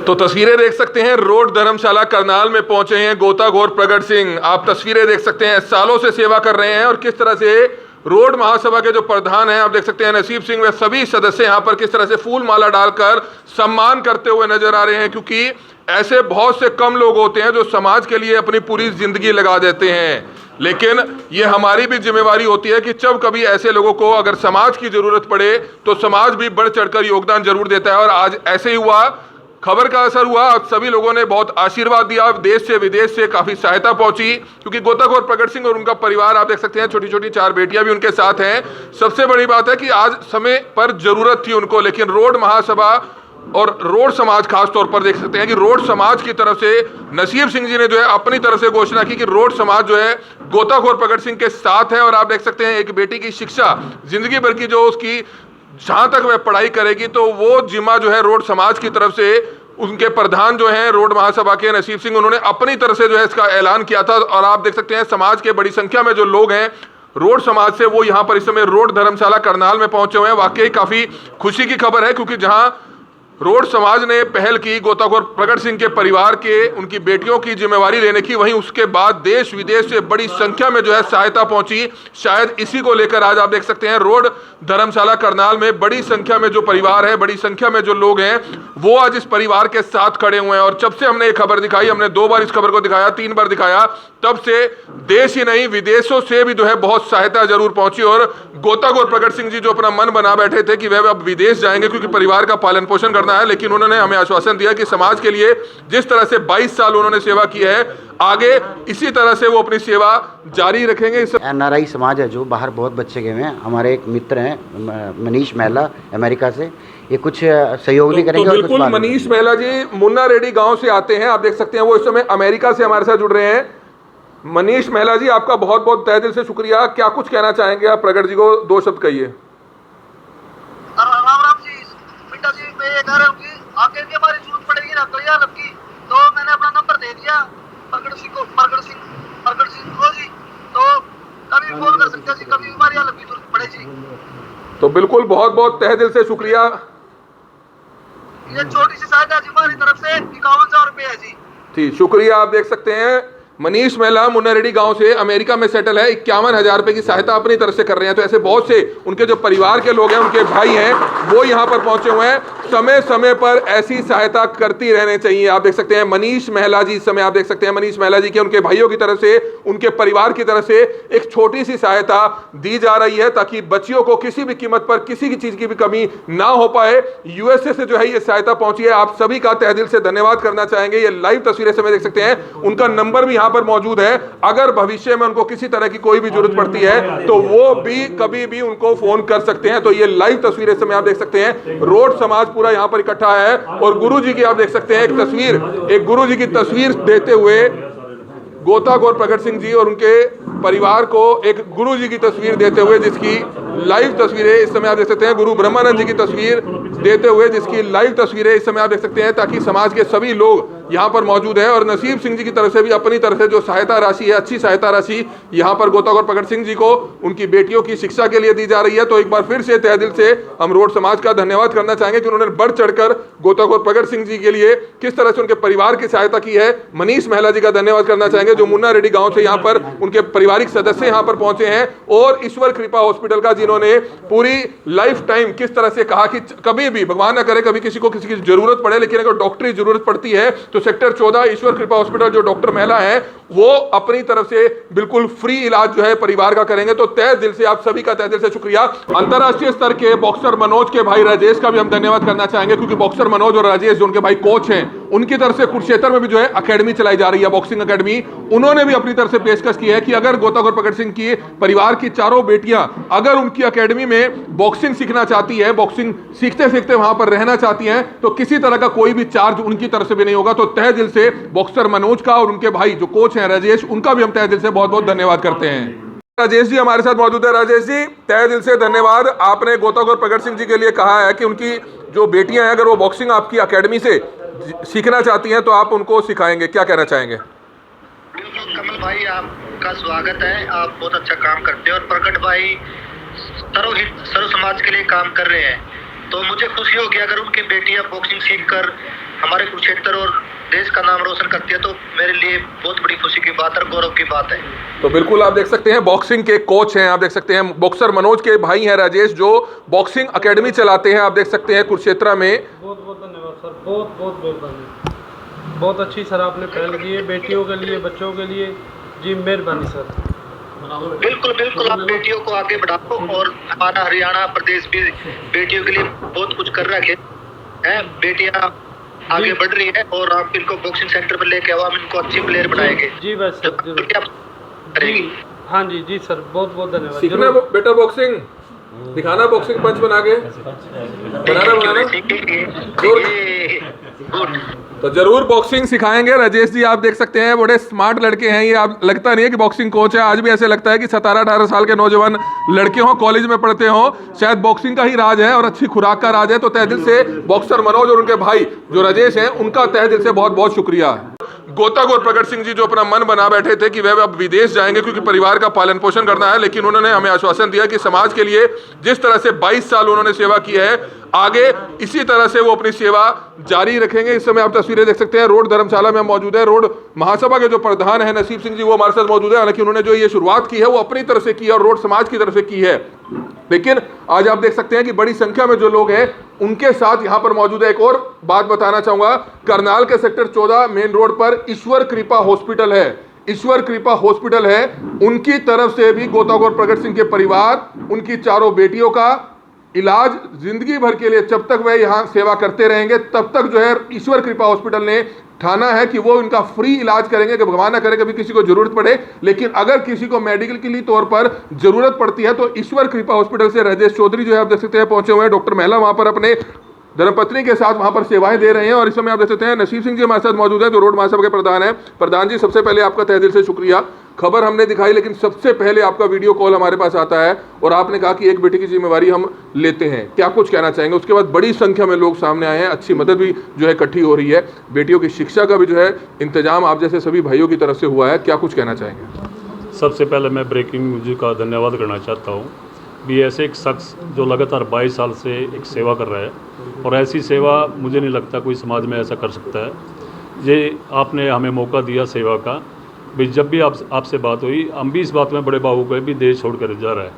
तो तस्वीरें देख सकते हैं, रोड धर्मशाला करनाल में पहुंचे हैं गोताखोर प्रगट सिंह। आप तस्वीरें देख सकते हैं, सालों से सेवा कर रहे हैं और किस तरह से रोड महासभा के जो प्रधान हैं, आप देख सकते हैं नसीब सिंह, वे सभी सदस्य यहां पर किस तरह से फूल माला डालकर सम्मान करते हुए नजर आ रहे हैं, क्योंकि ऐसे बहुत से कम लोग होते हैं जो समाज के लिए अपनी पूरी जिंदगी लगा देते हैं। लेकिन ये हमारी भी जिम्मेवारी होती है कि जब कभी ऐसे लोगों को अगर समाज की जरूरत पड़े तो समाज भी बढ़ चढ़कर योगदान जरूर देता है। और आज ऐसे ही हुआ, खबर का असर हुआ, सभी लोगों ने बहुत आशीर्वाद दिया, देश से विदेश से काफी सहायता पहुंची, क्योंकि गोताखोर प्रगट सिंह और उनका परिवार, आप देख सकते हैं छोटी छोटी 4 बेटियां भी उनके साथ हैं। सबसे बड़ी बात है कि आज समय पर जरूरत थी उनको, लेकिन रोड महासभा और रोड समाज खास तौर पर देख सकते हैं कि रोड समाज की तरफ से नसीब सिंह जी ने जो है अपनी तरफ से घोषणा की कि रोड समाज जो है गोताखोर प्रगट सिंह के साथ है। और आप देख सकते हैं एक बेटी की शिक्षा जिंदगी भर की जो उसकी जहां तक वह पढ़ाई करेगी, तो वो जिम्मा जो है रोड समाज की तरफ से उनके प्रधान जो हैं रोड महासभा के नसीब सिंह, उन्होंने अपनी तरफ से जो है इसका ऐलान किया था। और आप देख सकते हैं समाज के बड़ी संख्या में जो लोग हैं रोड समाज से, वो यहां पर इस समय रोड धर्मशाला करनाल में पहुंचे हुए हैं। वाकई काफी खुशी की खबर है, क्योंकि जहां रोड समाज ने पहल की गोताखोर प्रगट सिंह के परिवार के उनकी बेटियों की जिम्मेवारी लेने की, वहीं उसके बाद देश विदेश से बड़ी संख्या में जो है सहायता पहुंची। शायद इसी को लेकर आज आप देख सकते हैं रोड धर्मशाला करनाल में बड़ी संख्या में जो परिवार है, बड़ी संख्या में जो लोग हैं, वो आज इस परिवार के साथ खड़े हुए हैं। और जब से हमने ये खबर दिखाई, हमने 2 बार इस खबर को दिखाया, 3 बार दिखाया, तब से देश ही नहीं विदेशों से भी जो है बहुत सहायता जरूर पहुंची। और गोताखोर प्रगट सिंह जी जो अपना मन बना बैठे थे कि वह अब विदेश जाएंगे क्योंकि परिवार का पालन पोषण करना है, लेकिन उन्होंने हमें आश्वासन दिया कि समाज के लिए जिस तरह से 22 साल उन्होंने सेवा की है, आगे इसी तरह से वो अपनी सेवा जारी रखेंगे। एनआरआई समाज है जो बाहर बहुत बच्चे गए हुए हैं, हमारे एक मित्र हैं मनीष महिला अमेरिका से, ये कुछ सहयोग नहीं करेंगे। तो बिल्कुल मनीष महिला जी मुन्ना रेड्डी गांव से आते हैं, आप देख सकते हैं वो इस समय अमेरिका से हमारे साथ जुड़ रहे हैं। मनीष महिला जी, आपका बहुत बहुत तहे दिल से शुक्रिया। क्या कुछ कहना चाहेंगे आप प्रगट जी को? 2 शब्द कहिए। राम राम जी, पिता जी, मैं ये कह रहा हूँ कि आगे भी हमारी जरूरत पड़ेगी ना कलिया की, तो मैंने अपना नंबर दे दिया प्रगट सिंह को जी, तो कभी फोन कर सकते हैं जी, कभी हमारी हालत की जरूरत पड़े जी। तो बिल्कुल बहुत बहुत तहे दिल से शुक्रिया। ये छोटी सी सहायता जी हमारी तरफ से 51,000 रुपये है जी। ठीक, शुक्रिया। आप देख सकते हैं मनीष महिला मुन्ना रेड्डी गांव से अमेरिका में सेटल है, 51,000 रुपए की सहायता अपनी तरफ से कर रहे हैं। तो ऐसे बहुत से उनके जो परिवार के लोग हैं, उनके भाई हैं, वो यहां पर पहुंचे हुए हैं। समय समय पर ऐसी सहायता करती रहनी चाहिए। आप देख सकते हैं मनीष महिला जी, इस समय आप देख सकते हैं मनीष महिला जी के उनके भाइयों की तरफ से, उनके परिवार की तरफ से एक छोटी सी सहायता दी जा रही है, ताकि बच्चियों को किसी भी कीमत पर किसी की चीज की भी कमी ना हो पाए। यूएसए से जो है ये सहायता पहुंची है। आप सभी का तहे दिल से धन्यवाद करना चाहेंगे। ये लाइव तस्वीरें समय देख सकते हैं, उनका नंबर भी यहाँ पर मौजूद है। अगर भविष्य में उनको किसी तरह की कोई भी जरूरत पड़ती है तो वो भी कभी भी उनको फोन कर सकते हैं। तो ये लाइव तस्वीरें समय आप देख सकते हैं, रोड समाज पूरा यहाँ पर इकट्ठा है। और गुरुजी की आप देख सकते हैं एक तस्वीर, एक गुरुजी की तस्वीर देते हुए गोताखोर प्रगट सिंह जी और उनके परिवार को एक गुरुजी की तस्वीर देते हुए, जिसकी लाइव तस्वीरें इस समय आप देख सकते हैं, गुरु ब्रह्मानंद जी की तस्वीर देते हुए जिसकी लाइव तस्वीरें इस समय आप देख सकते हैं, ताकि समाज के सभी लोग यहाँ पर मौजूद है। और नसीब सिंह जी की तरफ से भी अपनी तरफ से जो सहायता राशि है, अच्छी सहायता राशि यहाँ पर गोताखोर प्रगट सिंह जी को उनकी बेटियों की शिक्षा के लिए दी जा रही है। तो एक बार फिर से तहे दिल से हम रोड समाज का धन्यवाद करना चाहेंगे कि उन्होंने बढ़ चढ़कर गोताखोर प्रगट सिंह जी के लिए किस तरह से उनके परिवार की सहायता की है। मनीष महिला जी का धन्यवाद करना चाहेंगे जो मुन्ना रेड्डी गांव से यहाँ पर उनके पारिवारिक सदस्य यहाँ पर पहुंचे हैं। और ईश्वर कृपा हॉस्पिटल का जिन्होंने पूरी लाइफ टाइम किस तरह से कहा कि कभी भी भगवान ना करे कभी किसी को किसी की जरूरत पड़े, लेकिन अगर डॉक्टरी जरूरत पड़ती है तो सेक्टर 14 ईश्वर कृपा हॉस्पिटल जो डॉक्टर महिला है वो अपनी तरफ से बिल्कुल फ्री इलाज जो है परिवार का करेंगे। तो तहे दिल से आप सभी का तहे दिल से शुक्रिया। अंतरराष्ट्रीय स्तर के बॉक्सर मनोज के भाई राजेश का भी हम धन्यवाद करना चाहेंगे, क्योंकि बॉक्सर मनोज और राजेश जो उनके भाई कोच हैं, उनकी तरफ से कुरुक्षेत्र में भी जो है अकेडमी चलाई जा रही है, बॉक्सिंग अकेडमी। उन्होंने भी अपनी तरफ से पेशकश की है कि अगर गोताखोर प्रगट सिंह की परिवार की 4 बेटियां अगर उनकी अकेडमी में बॉक्सिंग सीखना चाहती है, बॉक्सिंग सीखते सीखते वहां पर रहना चाहती हैं, तो किसी तरह का कोई भी चार्ज उनकी तरफ से भी नहीं होगा। तो तहे दिल से बॉक्सर मनोज का और उनके भाई जो कोच हैं राजेश, उनका भी हम तहे दिल से बहुत बहुत धन्यवाद करते हैं। राजेश जी हमारे साथ मौजूद है। राजेश जी, तहे दिल से धन्यवाद। आपने गोताखोर प्रगट सिंह जी के लिए कहा है कि उनकी जो बेटियां हैं अगर वो बॉक्सिंग आपकी अकेडमी से सीखना चाहती हैं तो आप उनको सिखाएंगे, क्या कहना चाहेंगे? बिल्कुल कमल भाई, आपका स्वागत है, आप बहुत अच्छा काम करते हैं और प्रगट भाई सर्व समाज के लिए काम कर रहे हैं। तो मुझे खुशी होगी अगर उनकी बेटियां बॉक्सिंग सीखकर हमारे कुरुक्षेत्र और देश का नाम रोशन करती है, तो मेरे लिए बहुत बड़ी खुशी की बात और गौरव की बात है। तो बिल्कुल आप देख सकते हैं बॉक्सिंग के कोच हैं, आप देख सकते हैं बॉक्सर मनोज के भाई हैं राजेश, जो बॉक्सिंग एकेडमी चलाते हैं, आप देख सकते हैं कुरुक्षेत्र में। बहुत बहुत धन्यवाद सर, बहुत बहुत मेहरबानी, बहुत अच्छी सर आपने पहल की है बेटियों के लिए, बच्चों के लिए। जी मेहरबानी सर। बिल्कुल बिल्कुल, आप बेटियों को आगे बढ़ाओ और हमारा हरियाणा प्रदेश भी बेटियों के लिए बहुत कुछ कर रखे हैं। बेटियां आगे बढ़ रही है और आप इनको बॉक्सिंग सेंटर पर लेके आओ, हम इनको अच्छी प्लेयर बनाएंगे। जी बस सर, करेगी। हाँ जी जी सर, बहुत बहुत धन्यवाद। सीखना बेटा बॉक्सिंग, दिखाना बॉक्सिंग पंच बना के, बनाना गुड। तो जरूर बॉक्सिंग सिखाएंगे राजेश जी। आप देख सकते हैं बड़े स्मार्ट लड़के हैं ये, आप लगता नहीं है कि बॉक्सिंग कोच है, आज भी ऐसे लगता है कि 17-18 साल के नौजवान लड़के हों, कॉलेज में पढ़ते हों। शायद बॉक्सिंग का ही राज है और अच्छी खुराक का राज है। तो तहे दिल से बॉक्सर मनोज और उनके भाई जो राजेश हैं, उनका तहे दिल से बहुत बहुत शुक्रिया। गोताखोर प्रगट सिंह जी जो अपना मन बना बैठे थे कि वह अब विदेश जाएंगे क्योंकि परिवार का पालन पोषण करना है, लेकिन उन्होंने हमें आश्वासन दिया कि समाज के लिए जिस तरह से 22 साल उन्होंने सेवा की है, आगे इसी तरह से वो अपनी सेवा जारी रखेंगे। इस समय आप तस्वीरें देख सकते हैं, रोड धर्मशाला में मौजूद है। रोड महासभा के जो प्रधान है नसीब सिंह जी, वो हमारे साथ मौजूद है। हालांकि उन्होंने जो ये शुरुआत की है वो अपनी तरफ से की है और रोड समाज की तरफ से की है, लेकिन आज आप देख सकते हैं कि बड़ी संख्या में जो लोग हैं उनके साथ यहां पर मौजूद है। एक और बात बताना चाहूंगा, करनाल के सेक्टर 14 मेन रोड पर ईश्वर कृपा हॉस्पिटल है, ईश्वर कृपा हॉस्पिटल है। उनकी तरफ से भी गोताखोर प्रगट सिंह के परिवार, उनकी चारों बेटियों का इलाज जिंदगी भर के लिए, जब तक वह यहाँ सेवा करते रहेंगे तब तक जो है ईश्वर कृपा हॉस्पिटल ने ठाना है कि वो इनका फ्री इलाज करेंगे, कि भगवान ना करे कभी किसी को जरूरत पड़े, लेकिन अगर किसी को मेडिकल के लिए तौर पर जरूरत पड़ती है तो ईश्वर कृपा हॉस्पिटल से राजेश चौधरी जो है आप देख सकते हैं पहुंचे हुए हैं। डॉक्टर महिला वहां पर अपने धर्मपत्नी के साथ वहां पर सेवाएं दे रहे हैं। और इस समय आप देख सकते हैं नसीब सिंह जी हमारे साथ मौजूद हैं जो रोड महासभा के प्रधान हैं। प्रधान जी, सबसे पहले आपका तहे दिल से शुक्रिया। खबर हमने दिखाई, लेकिन सबसे पहले आपका वीडियो कॉल हमारे पास आता है और आपने कहा कि एक बेटी की जिम्मेवारी हम लेते हैं, क्या कुछ कहना चाहेंगे? उसके बाद बड़ी संख्या में लोग सामने आए हैं, अच्छी मदद भी जो है इकट्ठी हो रही है, बेटियों की शिक्षा का भी जो है इंतजाम आप जैसे सभी भाइयों की तरफ से हुआ है, क्या कुछ कहना चाहेंगे? सबसे पहले मैं ब्रेकिंग न्यूज का धन्यवाद करना चाहता हूँ भी ऐसे एक शख्स जो लगातार 22 साल से एक सेवा कर रहा है, और ऐसी सेवा मुझे नहीं लगता कोई समाज में ऐसा कर सकता है। ये आपने हमें मौका दिया सेवा का, भी जब भी आपसे बात हुई, हम भी इस बात में बड़े भावुक है भी देश छोड़ कर जा रहा है,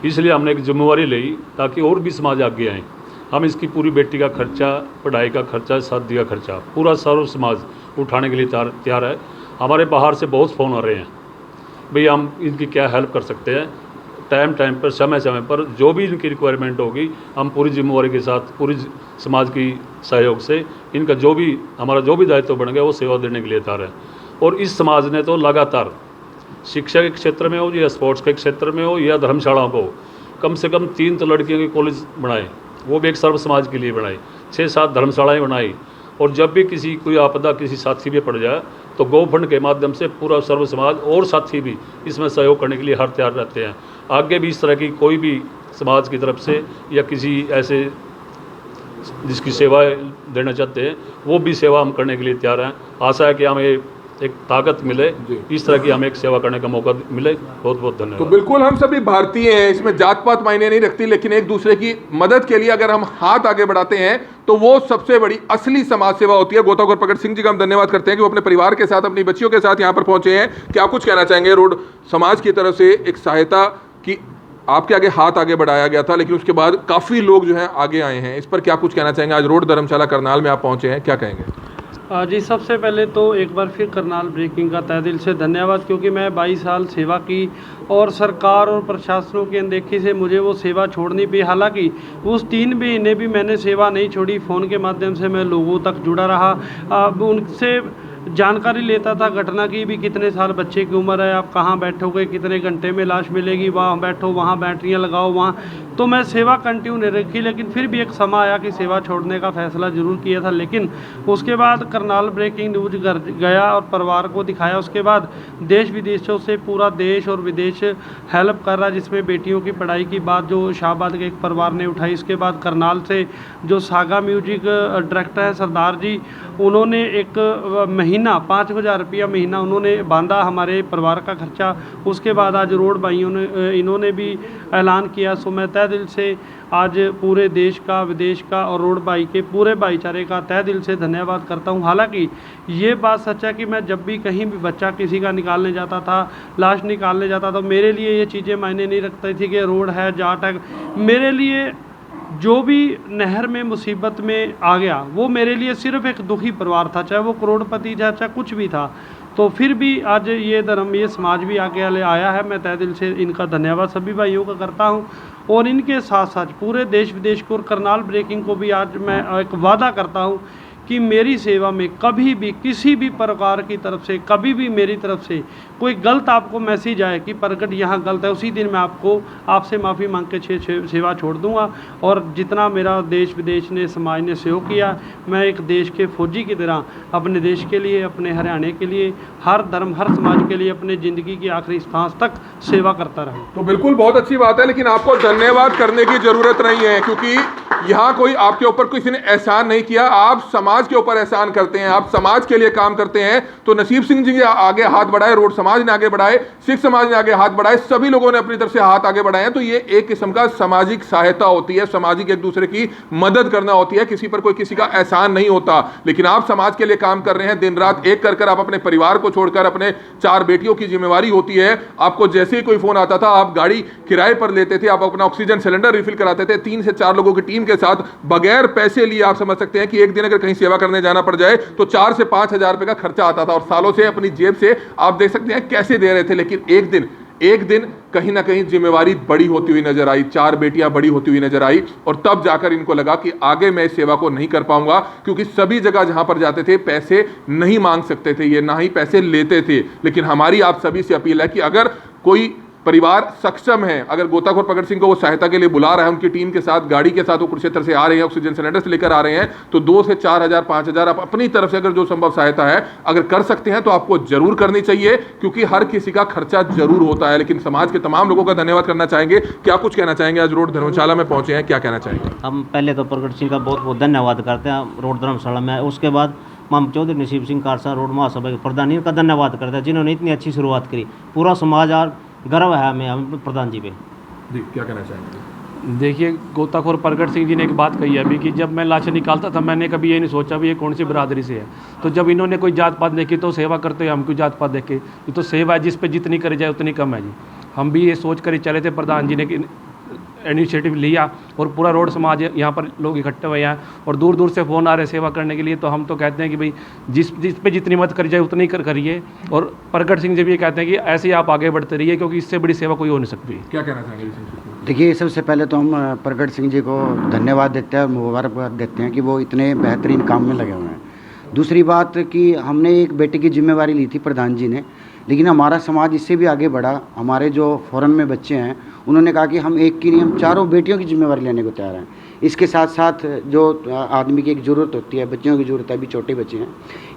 इसलिए हमने एक जिम्मेवारी ली ताकि और भी समाज आगे आएँ। हम इसकी पूरी बेटी का खर्चा, पढ़ाई का खर्चा, शादी का खर्चा पूरा सर्व समाज उठाने के लिए तैयार है। हमारे बाहर से बहुत फ़ोन आ रहे हैं भाई हम इनकी क्या हेल्प कर सकते हैं, टाइम पर समय पर जो भी इनकी रिक्वायरमेंट होगी हम पूरी जिम्मेवारी के साथ पूरी समाज की सहयोग से इनका जो भी हमारा जो भी दायित्व बन गया वो सेवा देने के लिए तैयार है। और इस समाज ने तो लगातार शिक्षा के क्षेत्र में हो या स्पोर्ट्स के क्षेत्र में हो या धर्मशालाओं को, कम से कम 3 तो लड़कियों के कॉलेज बनाए, वो भी एक सर्व समाज के लिए बनाए, 6-7 धर्मशालाएँ बनाई। और जब भी किसी कोई आपदा किसी साथी पे पड़ जाए तो गौ फंड के माध्यम से पूरा सर्व समाज और साथी भी इसमें सहयोग करने के लिए हर तैयार रहते हैं। आगे भी इस तरह की कोई भी समाज की तरफ से या किसी ऐसे जिसकी सेवाएं देना चाहते हैं वो भी सेवा हम करने के लिए तैयार हैं। आशा है कि हमें एक ताकत मिले, इस तरह की हमें एक सेवा करने का मौका मिले। बहुत बहुत धन्यवाद। तो बिल्कुल हम सभी भारतीय हैं, इसमें जात पात मायने नहीं रखती, लेकिन एक दूसरे की मदद के लिए अगर हम हाथ आगे बढ़ाते हैं तो वो सबसे बड़ी असली समाज सेवा होती है। गोताखोर प्रगट सिंह जी का हम धन्यवाद करते हैं कि वो अपने परिवार के साथ, अपनी बच्चियों के साथ यहाँ पर पहुंचे हैं। क्या कुछ कहना चाहेंगे? रोड समाज की तरफ से एक सहायता की आपके आगे हाथ आगे बढ़ाया गया था, लेकिन उसके बाद काफ़ी लोग जो हैं आगे आए हैं, इस पर क्या कुछ कहना चाहेंगे? आज रोड धर्मशाला करनाल में आप पहुंचे हैं, क्या कहेंगे? जी, सबसे पहले तो एक बार फिर करनाल ब्रेकिंग का तहे दिल से धन्यवाद, क्योंकि मैं 22 साल सेवा की और सरकार और प्रशासनों की अनदेखी से मुझे वो सेवा छोड़नी पड़ी। हालांकि उस 3 महीने भी मैंने सेवा नहीं छोड़ी, फ़ोन के माध्यम से मैं लोगों तक जुड़ा रहा, उनसे जानकारी लेता था घटना की भी, कितने साल बच्चे की उम्र है, आप कहाँ बैठोगे, कितने घंटे में लाश मिलेगी, वहाँ बैठो, वहाँ बैटरियाँ लगाओ, वहाँ। तो मैं सेवा कंटिन्यू नहीं रखी, लेकिन फिर भी एक समय आया कि सेवा छोड़ने का फैसला ज़रूर किया था। लेकिन उसके बाद करनाल ब्रेकिंग न्यूज घर गया और परिवार को दिखाया। उसके बाद देश विदेशों से पूरा देश और विदेश हेल्प कर रहा, जिसमें बेटियों की पढ़ाई की बात जो शाहबाद के एक परिवार ने उठाई। इसके बाद करनाल से जो सागा म्यूजिक डायरेक्टर हैं सरदार जी, उन्होंने एक महीना 5,000 रुपया महीना उन्होंने बांधा हमारे परिवार का खर्चा। उसके बाद आज रोड भाइयों ने इन्होंने भी ऐलान किया, सो मैं तहे तहे दिल से आज पूरे देश का, विदेश का और रोड भाई के पूरे भाईचारे का तहे दिल से धन्यवाद करता हूँ। हालांकि ये बात सच है कि मैं जब भी कहीं भी बच्चा किसी का निकालने जाता था, लाश निकालने जाता था, मेरे लिए ये चीज़ें मायने नहीं रखती थी कि रोड है, जाट है। मेरे लिए जो भी नहर में मुसीबत में आ गया वो मेरे लिए सिर्फ एक दुखी परिवार था, चाहे वो करोड़पति था, चाहे कुछ भी था। तो फिर भी आज ये धर्म, ये समाज भी आगे आया है। मैं तहे दिल से इनका धन्यवाद सभी भाइयों का करता हूँ। और इनके साथ साथ पूरे देश विदेश को और करनाल ब्रेकिंग को भी आज मैं एक वादा करता हूँ कि मेरी सेवा में कभी भी किसी भी प्रकार की तरफ से, कभी भी मेरी तरफ से कोई गलत आपको मैसेज आए कि प्रगट यहाँ गलत है, उसी दिन मैं आपसे माफ़ी मांग के सेवा छोड़ दूंगा। और जितना मेरा देश विदेश ने, समाज ने सहयोग किया, मैं एक देश के फौजी की तरह अपने देश के लिए, अपने हरियाणा के लिए, हर धर्म हर समाज के लिए अपने ज़िंदगी की आखिरी सांस तक सेवा करता रहूँ। तो बिल्कुल बहुत अच्छी बात है, लेकिन आपको धन्यवाद करने की जरूरत नहीं है, क्योंकि यहाँ कोई आपके ऊपर किसी ने एहसान नहीं किया। आप समाज के ऊपर एहसान करते हैं, आप समाज के लिए काम करते हैं। तो नसीब सिंह जी आगे हाथ बढ़ाए, रोड समाज ने आगे बढ़ाए, सिख समाज ने आगे हाथ बढ़ाए, सभी लोगों ने अपनी तरफ से हाथ आगे बढ़ाए हैं। तो ये एक किस्म का सामाजिक सहायता होती है, सामाजिक एक दूसरे की मदद करना होती है, किसी पर कोई किसी का एहसान नहीं होता। लेकिन आप समाज के लिए काम कर रहे हैं, दिन रात एक कर आप अपने परिवार को छोड़कर, अपने 4 बेटियों की जिम्मेवारी होती है। आपको जैसे ही कोई फोन आता था, आप गाड़ी किराए पर लेते थे, आप अपना ऑक्सीजन सिलेंडर रिफिल कराते थे 3 से 4 लोगों की टीम के साथ, बगैर पैसे लिए। आप समझ सकते हैं कि एक दिन अगर कहीं सेवा करने जाना पड़ जाए तो 4 से 5 हजार रुपए का खर्चा आता था, और सालों से अपनी जेब से आप देख सकते हैं कैसे दे रहे थे। लेकिन एक दिन कहीं ना कहीं जिम्मेवारी बड़ी होती हुई नजर आई, 4 बेटियां बड़ी होती हुई नजर आई, और तब जाकर इनको लगा कि आगे मैं इस सेवा को नहीं कर पाऊंगा, क्योंकि सभी जगह जहां पर जाते थे पैसे नहीं मांग सकते थे, ये ना ही पैसे लेते थे। लेकिन हमारी आप सभी से अपील है कि अगर कोई परिवार सक्षम है, अगर गोताखोर प्रगट सिंह को वो सहायता के लिए बुला रहा है, उनकी टीम के साथ, गाड़ी के साथ वो कुरुक्षेत्र से आ रहे हैं, ऑक्सीजन सिलेंडर्स लेकर आ रहे हैं, तो 2 से 4 हजार 5 हजार आप अपनी तरफ से अगर जो संभव सहायता है अगर कर सकते हैं तो आपको जरूर करनी चाहिए, क्योंकि हर किसी का खर्चा जरूर होता है। लेकिन समाज के तमाम लोगों का धन्यवाद करना चाहेंगे। क्या कुछ कहना चाहेंगे? आज रोड धर्मशाला में पहुंचे हैं, क्या कहना चाहेंगे? हम पहले तो प्रगट सिंह का बहुत बहुत धन्यवाद करते हैं रोड धर्मशाला में। उसके बाद माम चौधरी नसीब सिंह कारसा रोड महासभा के प्रधान का धन्यवाद करते हैं, जिन्होंने इतनी अच्छी शुरुआत करी। पूरा समाज और गर्व है हमें प्रधान जी पे। जी, क्या कहना चाहेंगे? देखिए, गोताखोर प्रगट सिंह जी ने एक बात कही है अभी कि जब मैं लाशें निकालता था, मैंने कभी ये नहीं सोचा भी ये कौन सी बिरादरी से है। तो जब इन्होंने कोई जात पात देखी तो सेवा करते हैं, हम क्यों जात पात देखे? ये तो सेवा है, जिस पे जितनी करी जाए उतनी कम है जी। हम भी ये सोच कर ही चले थे, प्रधान जी ने इनिशिएटिव लिया और पूरा रोड समाज यहाँ पर लोग इकट्ठे हुए हैं और दूर दूर से फ़ोन आ रहे सेवा करने के लिए। तो हम तो कहते हैं कि भाई जिस पे जितनी मदद करी जाए उतनी करिए। और प्रगट सिंह जी भी कहते हैं कि ऐसे ही आप आगे बढ़ते रहिए, क्योंकि इससे बड़ी सेवा कोई हो नहीं सकती। क्या कहना चाहेंगे? देखिए, सबसे पहले तो हम प्रगट सिंह जी को धन्यवाद देते हैं और मुबारकबाद देते हैं कि वो इतने बेहतरीन काम में लगे हुए हैं। दूसरी बात कि हमने एक बेटे की जिम्मेवारी ली थी प्रधान जी ने, लेकिन हमारा समाज इससे भी आगे बढ़ा। हमारे जो फॉरेन में बच्चे हैं उन्होंने कहा कि हम एक की नहीं, हम 4 बेटियों की जिम्मेवारी लेने को तैयार हैं। इसके साथ साथ जो आदमी की एक ज़रूरत होती है, बच्चियों की ज़रूरत है, अभी छोटे बच्चे हैं,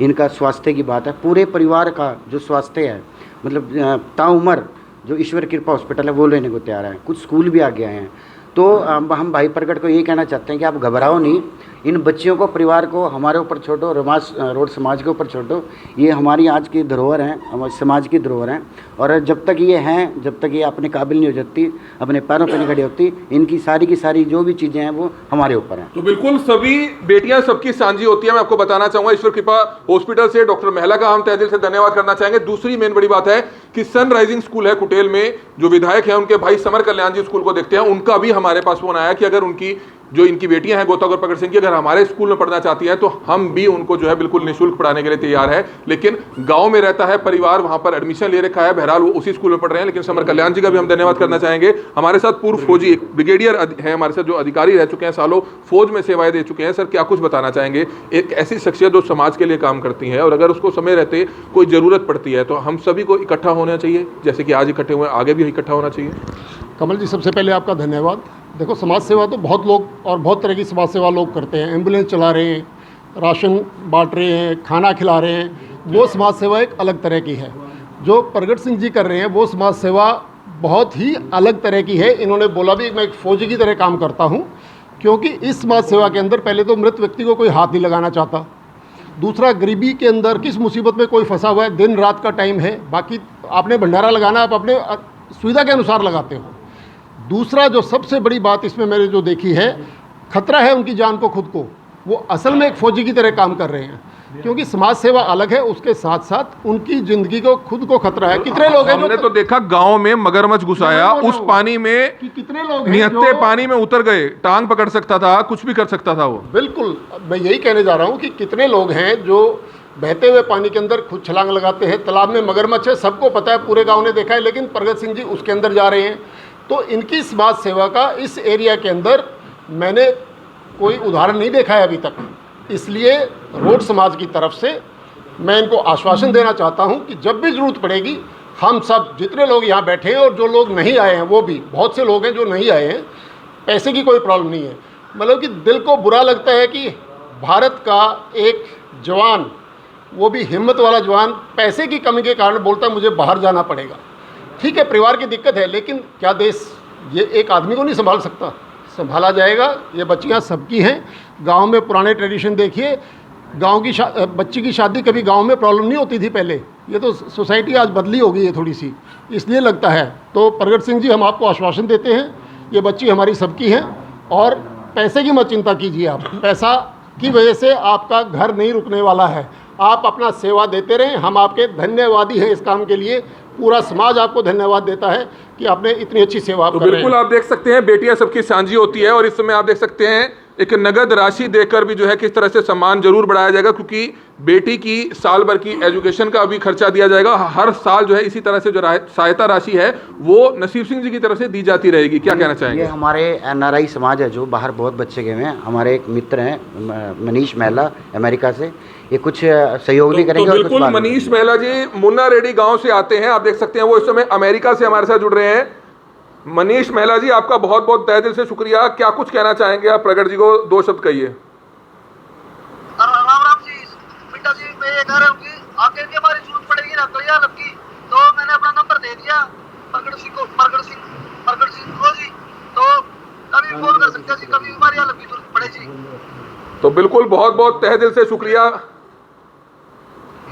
इनका स्वास्थ्य की बात है, पूरे परिवार का जो स्वास्थ्य है, मतलब ताउम्र जो ईश्वर कृपा हॉस्पिटल है वो लेने को तैयार है। कुछ स्कूल भी आगे आए हैं। तो हम भाई प्रगट को यही कहना चाहते हैं कि आप घबराओ नहीं, इन बच्चियों को, परिवार को हमारे ऊपर छोड़ो, रोड समाज के ऊपर छोड़ो। ये हमारी आज की धरोहर हैं, हमारे समाज की धरोहर हैं, और जब तक ये हैं, जब तक ये अपने काबिल नहीं हो जाती, अपने पैरों पर नहीं खड़ी होती, इनकी सारी की सारी जो भी चीज़ें हैं वो हमारे ऊपर हैं। तो बिल्कुल सभी बेटियां सबकी सांझी होती है। मैं आपको बताना चाहूंगा, ईश्वर कृपा हॉस्पिटल से डॉक्टर महिला का हम तहे दिल से धन्यवाद करना चाहेंगे। दूसरी मेन बड़ी बात है कि सनराइजिंग स्कूल है कुटेल में, जो विधायक हैं उनके भाई समर कल्याण जी स्कूल को देखते हैं, उनका भी हमारे पास फोन आया कि अगर उनकी जो इनकी बेटियां हैं गोताखोर प्रगट सिंह की अगर हमारे स्कूल में पढ़ना चाहती हैं तो हम भी उनको जो है बिल्कुल निःशुल्क पढ़ाने के लिए तैयार है। लेकिन गांव में रहता है परिवार, वहां पर एडमिशन ले रखा है, बहरहाल वो उसी स्कूल में पढ़ रहे हैं। लेकिन समर कल्याण जी का भी हम धन्यवाद करना चाहेंगे। हमारे साथ पूर्व फौजी एक ब्रिगेडियर है हमारे साथ, जो अधिकारी रह चुके हैं, सालों फौज में सेवाएं दे चुके हैं। सर, क्या कुछ बताना चाहेंगे? एक ऐसी शख्सियत जो समाज के लिए काम करती है और अगर उसको समय रहते कोई ज़रूरत पड़ती है तो हम सभी को इकट्ठा होना चाहिए, जैसे कि आज इकट्ठे हुए, आगे भी इकट्ठा होना चाहिए। कमल जी, सबसे पहले आपका धन्यवाद। देखो, समाज सेवा तो बहुत लोग और बहुत तरह की समाज सेवा लोग करते हैं। एम्बुलेंस चला रहे हैं, राशन बांट रहे हैं, खाना खिला रहे हैं, वो समाज सेवा एक अलग तरह की है। जो प्रगट सिंह जी कर रहे हैं वो समाज सेवा बहुत ही अलग तरह की है। इन्होंने बोला भी मैं एक फौजी की तरह काम करता हूँ, क्योंकि इस समाज सेवा के अंदर पहले तो मृत व्यक्ति को कोई हाथ नहीं लगाना चाहता। दूसरा, गरीबी के अंदर किस मुसीबत में कोई फंसा हुआ है, दिन रात का टाइम है, बाकी आपने भंडारा लगाना आप अपने सुविधा के अनुसार लगाते हो। दूसरा जो सबसे बड़ी बात इसमें मैंने जो देखी है, खतरा है उनकी जान को, खुद को। वो असल में एक फौजी की तरह काम कर रहे हैं, क्योंकि समाज सेवा अलग है, उसके साथ साथ उनकी जिंदगी को, खुद को खतरा है। कितने लोग हैं हमने तो देखा गांव में मगरमच्छ घुसाया, उस पानी में कि कितने लोग हैं निहत्थे पानी में उतर गए, टांग पकड़ सकता था, कुछ भी कर सकता था वो। बिल्कुल, मैं यही कहने जा रहा हूँ कि कितने लोग हैं जो बहते हुए पानी के अंदर खुद छलांग लगाते हैं। तालाब में मगरमच्छ है, सबको पता है, पूरे गांव ने देखा है, लेकिन प्रगट सिंह जी उसके अंदर जा रहे हैं। तो इनकी समाज सेवा का इस एरिया के अंदर मैंने कोई उदाहरण नहीं देखा है अभी तक। इसलिए रोड समाज की तरफ से मैं इनको आश्वासन देना चाहता हूं कि जब भी ज़रूरत पड़ेगी, हम सब जितने लोग यहाँ बैठे हैं और जो लोग नहीं आए हैं, वो भी बहुत से लोग हैं जो नहीं आए हैं, पैसे की कोई प्रॉब्लम नहीं है। मतलब कि दिल को बुरा लगता है कि भारत का एक जवान, वो भी हिम्मत वाला जवान, पैसे की कमी के कारण बोलता है मुझे बाहर जाना पड़ेगा। ठीक है, परिवार की दिक्कत है, लेकिन क्या देश ये एक आदमी को नहीं संभाल सकता? संभाला जाएगा। ये बच्चियां सबकी हैं। गांव में पुराने ट्रेडिशन देखिए, गांव की बच्ची की शादी कभी गांव में प्रॉब्लम नहीं होती थी पहले। ये तो सोसाइटी आज बदली हो गई है थोड़ी सी, इसलिए लगता है। तो प्रगट सिंह जी, हम आपको आश्वासन देते हैं, ये बच्ची हमारी सबकी हैं, और पैसे की मत चिंता कीजिए आप। पैसा की वजह से आपका घर नहीं रुकने वाला है। आप अपना सेवा देते रहें, हम आपके धन्यवादी हैं इस काम के लिए। पूरा समाज आपको धन्यवाद देता है कि आपने इतनी अच्छी सेवा तो कर रहे हैं। बिल्कुल आप देख सकते हैं, बेटियां सबकी सांझी होती है, और इस समय आप देख सकते हैं एक नगद राशि देकर भी जो है किस तरह से सम्मान जरूर बढ़ाया जाएगा, क्योंकि बेटी की साल भर की एजुकेशन का भी खर्चा दिया जाएगा। हर साल जो है इसी तरह से जो सहायता राशि है वो नसीब सिंह जी की तरफ से दी जाती रहेगी। क्या कहना चाहेंगे? ये हमारे NRI समाज है, जो बाहर बहुत बच्चे गए हुए हैं। हमारे एक मित्र हैं मनीष महिला, अमेरिका से, ये कुछ सहयोग भी करेंगे। तो और कुछ बिल्कुल बाद में। मनीष महिला जी मुन्ना रेड्डी गांव से आते हैं, आप देख सकते हैं वो इस समय अमेरिका से हमारे साथ जुड़ रहे हैं। मनीष महिला जी, आपका बहुत बहुत तहे दिल से शुक्रिया। क्या कुछ कहना चाहेंगे आप? प्रगट जी को 2 शब्द कहिए। राम राम जी। बेटा जी, मैं ये कह रहा हूँ कि आगे की हमारी जरूरत पड़ेगी ना कलिया लगी, तो मैंने अपना नंबर दे दिया प्रगट सिंह को जी। तो कभी भी फोन कर सकते हैं जी, कभी हमारी यहाँ लगी जरूरत पड़े जी। तो बिल्कुल बहुत बहुत तहे दिल से शुक्रिया।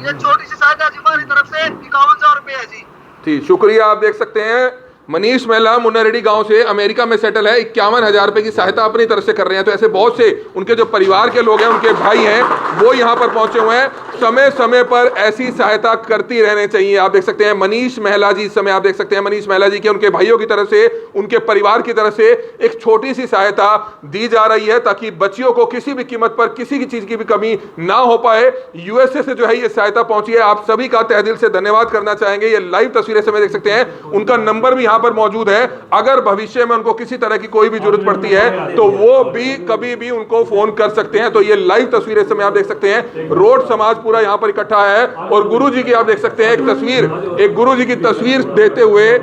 ये छोटी सी सहायता जी हमारी तरफ से 51,000 रुपये है जी। ठीक, शुक्रिया। आप देख सकते हैं मनीष महिला मुन्ना रेड्डी गांव से अमेरिका में सेटल है, 51,000 रुपए की सहायता अपनी तरफ से कर रहे हैं। तो ऐसे बहुत से उनके जो परिवार के लोग हैं, उनके भाई हैं, वो यहाँ पर पहुंचे हुए हैं। समय समय पर ऐसी सहायता करती रहनी चाहिए। आप देख सकते हैं मनीष महिला जी, इस समय आप देख सकते हैं मनीष महिला जी के उनके भाइयों की तरफ से, उनके परिवार की तरफ से एक छोटी सी सहायता दी जा रही है, ताकि बच्चियों को किसी भी कीमत पर किसी की चीज की भी कमी ना हो पाए। USA से जो है ये सहायता पहुंची है। आप सभी का तहे दिल से धन्यवाद करना चाहेंगे। ये लाइव तस्वीरें समय देख सकते हैं, उनका नंबर भी यहाँ पर मौजूद है। अगर भविष्य में उनको किसी तरह की कोई भी जरूरत पड़ती है तो वो भी कभी भी उनको फोन कर सकते हैं। तो ये लाइव तस्वीरें समय आप देख सकते हैं, रोड समाज पूरा यहाँ पर इकट्ठा है। और गुरुजी की आप देख सकते हैं एक तस्वीर, एक गुरुजी की तस्वीर देते हुए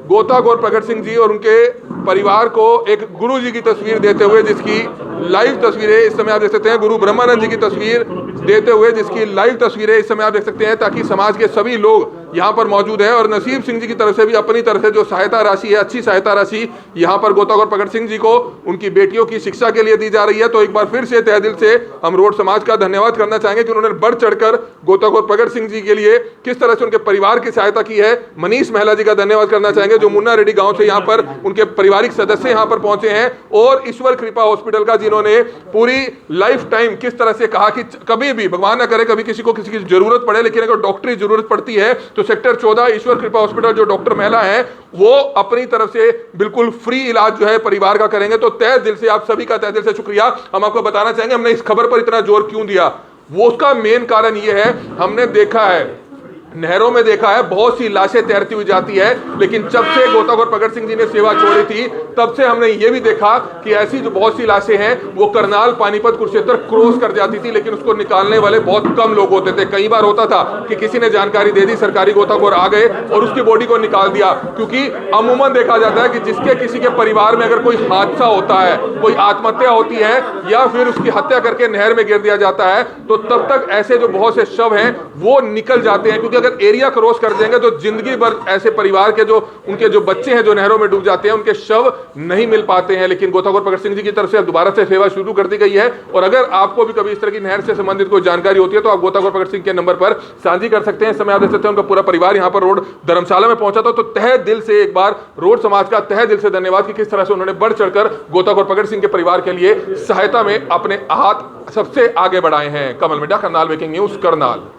गोताखोर प्रगट सिंह जी और उनके परिवार को एक गुरुजी की तस्वीर देते हुए, जिसकी लाइव तस्वीरें इस समय आप देख सकते हैं, गुरु ब्रह्मानंद जी की तस्वीर देते हुए जिसकी लाइव तस्वीरें इस समय आप देख सकते हैं, ताकि समाज के सभी लोग यहाँ पर मौजूद है। और नसीब सिंह जी की तरफ से भी अपनी तरफ से जो सहायता राशि है, अच्छी सहायता राशि यहाँ पर गोताखोर प्रगट सिंह जी को उनकी बेटियों की शिक्षा के लिए दी जा रही है। तो एक बार फिर से तहे दिल से हम रोड समाज का धन्यवाद करना चाहेंगे कि उन्होंने बढ़ चढ़कर गोताखोर प्रगट सिंह जी के लिए किस तरह से उनके परिवार की सहायता की है। मनीष महिला जी का धन्यवाद करना चाहेंगे, जो मुन्ना रेड्डी गांव से यहाँ पर उनके पारिवारिक सदस्य यहाँ पर पहुंचे हैं। और ईश्वर कृपा हॉस्पिटल का, जिन्होंने पूरी लाइफ टाइम किस तरह से कहा कि कभी भी, भगवान ना करे, कभी किसी को किसी की जरूरत पड़े, लेकिन अगर डॉक्टरी जरूरत पड़ती है तो सेक्टर 14 ईश्वर कृपा हॉस्पिटल जो डॉक्टर महिला है वो अपनी तरफ से बिल्कुल फ्री इलाज जो है परिवार का करेंगे। तो तहे दिल से आप सभी का तहे दिल से शुक्रिया। हम आपको बताना चाहेंगे हमने इस खबर पर इतना जोर क्यों दिया, वो उसका मेन कारण ये है, हमने देखा है नहरों में देखा है बहुत सी लाशें तैरती हुई जाती है, लेकिन जब से गोताखोर प्रगट सिंह जी ने सेवा छोड़ी थी तब से हमने ये भी देखा कि ऐसी जो बहुत सी लाशें हैं वो करनाल, पानीपत, कुरुक्षेत्र क्रॉस कर जाती थी, लेकिन उसको निकालने वाले बहुत कम लोग होते थे। कई बार होता था कि किसी ने जानकारी दे दी, सरकारी गोताखोर आ गए और उसकी बॉडी को निकाल दिया। क्योंकि अमूमन देखा जाता है कि जिसके किसी के परिवार में अगर कोई हादसा होता है, कोई आत्महत्या होती है या फिर उसकी हत्या करके नहर में गिर दिया जाता है, तो तब तक ऐसे जो बहुत से शव हैं वो निकल जाते हैं, क्योंकि अगर एरिया क्रॉस कर देंगे तो जिंदगी भर ऐसे परिवार के जो उनके जो बच्चे हैं जो नहरों में डूब जाते हैं, उनके शव नहीं मिल पाते हैं। लेकिन गोताखोर प्रगट सिंह जी की तरफ से दोबारा से सेवा शुरू कर दी गई है। और अगर आपको भी कभी इस तरह की नहर से संबंधित कोई जानकारी होती है तो आप गोताखोर प्रगट सिंह के नंबर पर साझी कर सकते हैं। इस समय आप देख सकते हैं उनका पूरा परिवार यहाँ पर रोड धर्मशाला में पहुंचा था। तो तहे दिल से एक बार रोड समाज का तहे दिल से धन्यवाद कि किस तरह से उन्होंने बढ़ चढ़कर गोताखोर प्रगट सिंह के परिवार के लिए सहायता में अपने हाथ सबसे आगे बढ़ाए हैं। कमल मिड्डा, करनाल ब्रेकिंग न्यूज, करनाल।